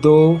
2,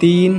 3,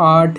8,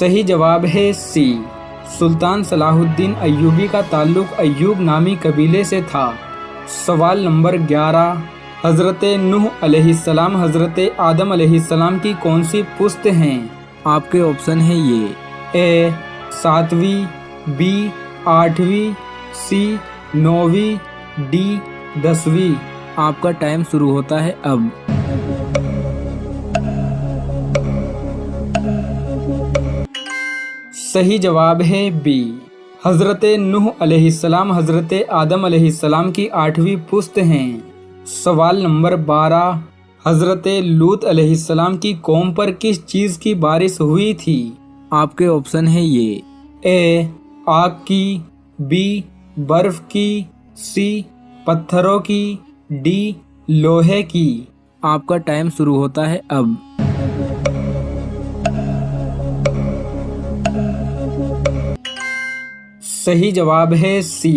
صحیح جواب ہے سی، سلطان صلاح الدین ایوبی کا تعلق ایوب نامی قبیلے سے تھا۔ سوال نمبر 11، حضرت نوح علیہ السلام حضرت آدم علیہ السلام کی کون سی پشت ہیں؟ آپ کے آپشن ہیں یہ: اے 7ویں، بی 8ویں، سی 9ویں، ڈی 10ویں۔ آپ کا ٹائم شروع ہوتا ہے اب۔ صحیح جواب ہے بی، حضرت نوح علیہ السلام حضرت آدم علیہ السلام کی 8ویں پشت ہیں۔ سوال نمبر 12، حضرت لوط علیہ السلام کی قوم پر کس چیز کی بارش ہوئی تھی؟ آپ کے آپشن ہیں یہ: اے آگ کی، بی برف کی، سی پتھروں کی، ڈی لوہے کی۔ آپ کا ٹائم شروع ہوتا ہے اب۔ صحیح جواب ہے سی،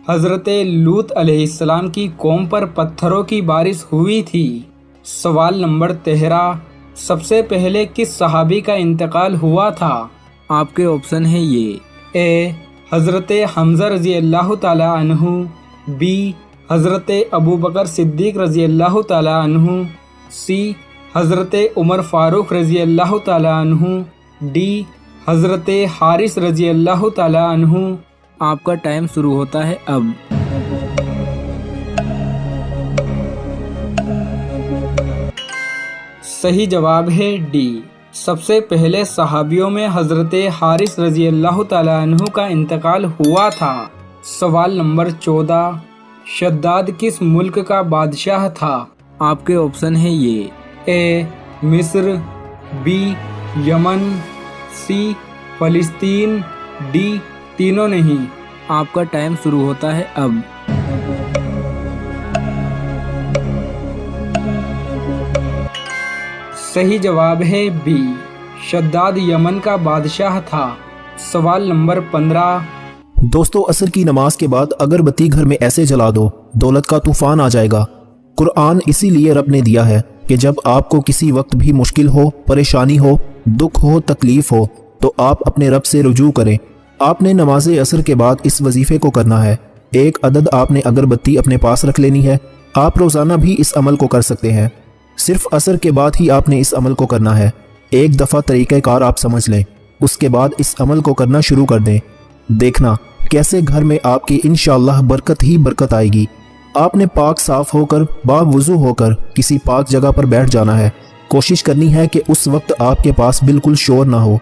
حضرت لوط علیہ السلام کی قوم پر پتھروں کی بارش ہوئی تھی۔ سوال نمبر 13، سب سے پہلے کس صحابی کا انتقال ہوا تھا؟ آپ کے آپشن ہیں یہ: اے حضرت حمزہ رضی اللہ تعالی عنہ، بی حضرت ابو بکر صدیق رضی اللہ تعالی عنہ، سی حضرت عمر فاروق رضی اللہ تعالی عنہ، ڈی حضرت حارث رضی اللہ تعالی عنہ۔ آپ کا ٹائم شروع ہوتا ہے اب۔ صحیح جواب ہے ڈی، سب سے پہلے صحابیوں میں حضرت حارث رضی اللہ تعالی عنہ کا انتقال ہوا تھا۔ سوال نمبر 14، شداد کس ملک کا بادشاہ تھا؟ آپ کے آپشن ہیں یہ: اے مصر، بی یمن، سی فلسطین، ڈی تینوں نہیں۔ آپ کا ٹائم شروع ہوتا ہے اب۔ صحیح جواب ہے بی، شداد یمن کا بادشاہ تھا۔ سوال نمبر 15، دوستو عصر کی نماز کے بعد اگر بتی گھر میں ایسے جلا دو، دولت کا طوفان آ جائے گا۔ قرآن اسی لیے رب نے دیا ہے کہ جب آپ کو کسی وقت بھی مشکل ہو، پریشانی ہو، دکھ ہو، تکلیف ہو تو آپ اپنے رب سے رجوع کریں۔ آپ نے نماز عصر کے بعد اس وظیفے کو کرنا ہے۔ ایک عدد آپ نے اگر بتی اپنے پاس رکھ لینی ہے۔ آپ روزانہ بھی اس عمل کو کر سکتے ہیں، صرف عصر کے بعد ہی آپ نے اس عمل کو کرنا ہے۔ ایک دفعہ طریقہ کار آپ سمجھ لیں، اس کے بعد اس عمل کو کرنا شروع کر دیں۔ دیکھنا کیسے گھر میں آپ کی انشاءاللہ برکت ہی برکت آئے گی۔ آپ نے پاک صاف ہو کر باوضو ہو کر کسی پاک جگہ پر بیٹھ جانا ہے۔ کوشش کرنی ہے کہ اس وقت آپ کے پاس بالکل شور نہ ہو۔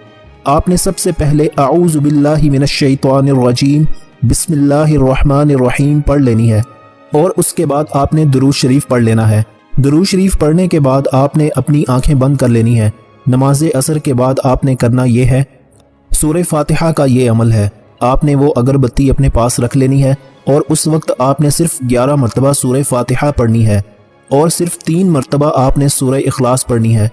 آپ نے سب سے پہلے اعوذ باللہ من الشیطان الرجیم بسم اللہ الرحمن الرحیم پڑھ لینی ہے، اور اس کے بعد آپ نے درود شریف پڑھ لینا ہے۔ درود شریف پڑھنے کے بعد آپ نے اپنی آنکھیں بند کر لینی ہے۔ نماز عصر کے بعد آپ نے کرنا یہ ہے، سورہ فاتحہ کا یہ عمل ہے۔ آپ نے وہ اگربتی اپنے پاس رکھ لینی ہے، اور اس وقت آپ نے صرف 11 مرتبہ سورہ فاتحہ پڑھنی ہے، اور صرف 3 مرتبہ آپ نے سورہ اخلاص پڑھنی ہے۔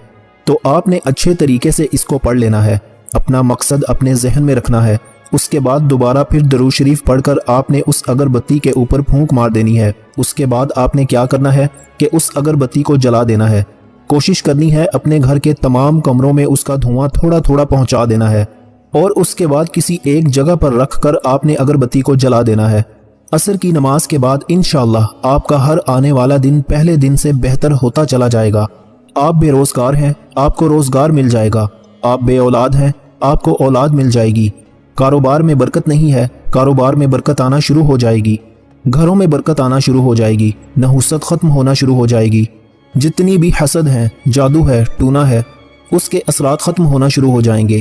تو آپ نے اچھے طریقے سے اس کو پڑھ لینا ہے، اپنا مقصد اپنے ذہن میں رکھنا ہے۔ اس کے بعد دوبارہ پھر درود شریف پڑھ کر آپ نے اس اگربتی کے اوپر پھونک مار دینی ہے۔ اس کے بعد آپ نے کیا کرنا ہے کہ اس اگربتی کو جلا دینا ہے۔ کوشش کرنی ہے اپنے گھر کے تمام کمروں میں اس کا دھواں تھوڑا تھوڑا پہنچا دینا ہے، اور اس کے بعد کسی ایک جگہ پر رکھ کر آپ نے اگربتی کو جلا دینا ہے۔ عصر کی نماز کے بعد انشاءاللہ آپ کا ہر آنے والا دن پہلے دن سے بہتر ہوتا چلا جائے گا۔ آپ بے روزگار ہیں، آپ کو روزگار مل جائے گا۔ آپ بے اولاد ہیں، آپ کو اولاد مل جائے گی۔ کاروبار میں برکت نہیں ہے، کاروبار میں برکت آنا شروع ہو جائے گی۔ گھروں میں برکت آنا شروع ہو جائے گی، نحوست ختم ہونا شروع ہو جائے گی۔ جتنی بھی حسد ہے، جادو ہے، ٹونا ہے، اس کے اثرات ختم ہونا شروع ہو جائیں گے۔